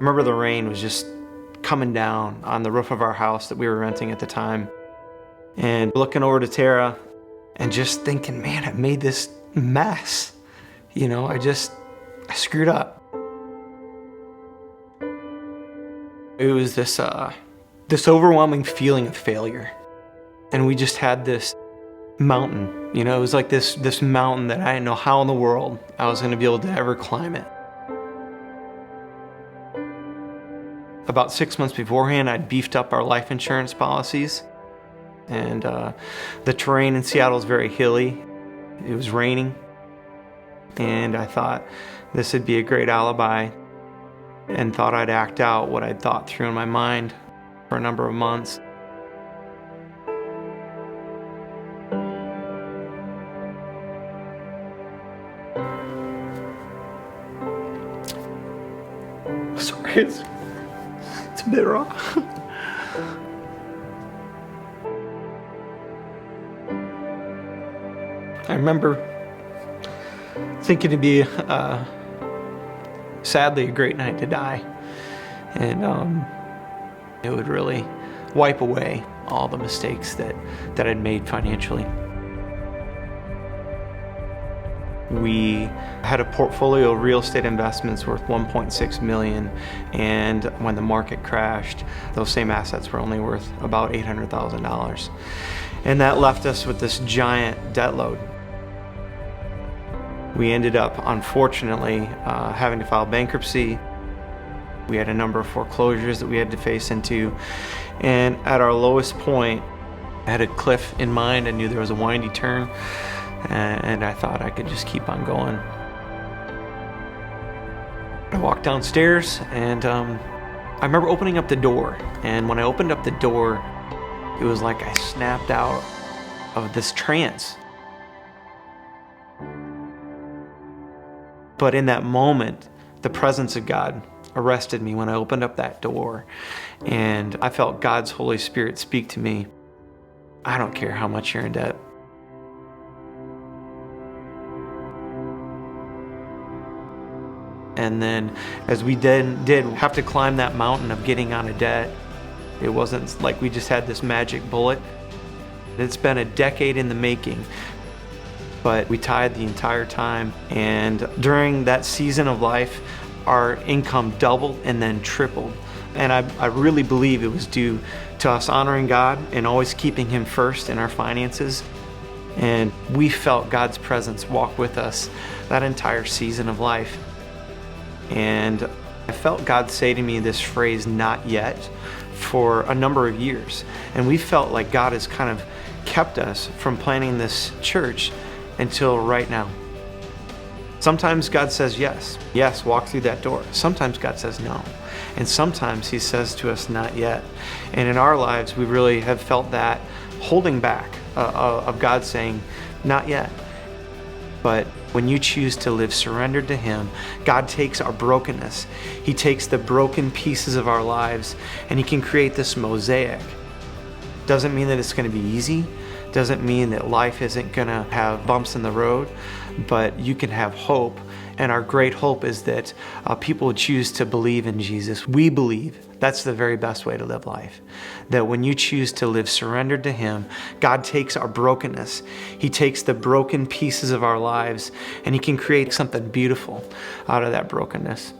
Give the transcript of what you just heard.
remember the rain was just coming down on the roof of our house that we were renting at the time. And looking over to Tara and just thinking, man, I made this mess. I screwed up. It was this overwhelming feeling of failure. And we just had this mountain, it was like this mountain that I didn't know how in the world I was gonna be able to ever climb it. About 6 months beforehand, I'd beefed up our life insurance policies. And the terrain in Seattle is very hilly. It was raining. And I thought this would be a great alibi, and thought I'd act out what I'd thought through in my mind for a number of months. Sorry, it's a bit raw. I remember thinking it'd be sadly a great night to die, and it would really wipe away all the mistakes that I'd made financially. We had a portfolio of real estate investments worth $1.6 million, and when the market crashed, those same assets were only worth about $800,000. And that left us with this giant debt load. We ended up, unfortunately, having to file bankruptcy. We had a number of foreclosures that we had to face into. And at our lowest point, I had a cliff in mind. I knew there was a windy turn, and I thought I could just keep on going. I walked downstairs, and I remember opening up the door. And when I opened up the door, it was like I snapped out of this trance. But in that moment, the presence of God arrested me when I opened up that door, and I felt God's Holy Spirit speak to me. I don't care how much you're in debt. And then as we did have to climb that mountain of getting out of debt, it wasn't like we just had this magic bullet. It's been a decade in the making. But we tied the entire time, and during that season of life, our income doubled and then tripled. And I really believe it was due to us honoring God and always keeping Him first in our finances. And we felt God's presence walk with us that entire season of life. And I felt God say to me this phrase, "not yet," for a number of years. And we felt like God has kind of kept us from planning this church until right now. Sometimes God says yes, walk through that door. Sometimes God says no. And sometimes He says to us, not yet. And in our lives, we really have felt that holding back of God saying, not yet. But when you choose to live surrendered to Him, God takes our brokenness. He takes the broken pieces of our lives, and He can create this mosaic. Doesn't mean that it's going to be easy. Doesn't mean that life isn't gonna have bumps in the road, but you can have hope. And our great hope is that people choose to believe in Jesus. We believe that's the very best way to live life. That when you choose to live surrendered to Him, God takes our brokenness. He takes the broken pieces of our lives, and He can create something beautiful out of that brokenness.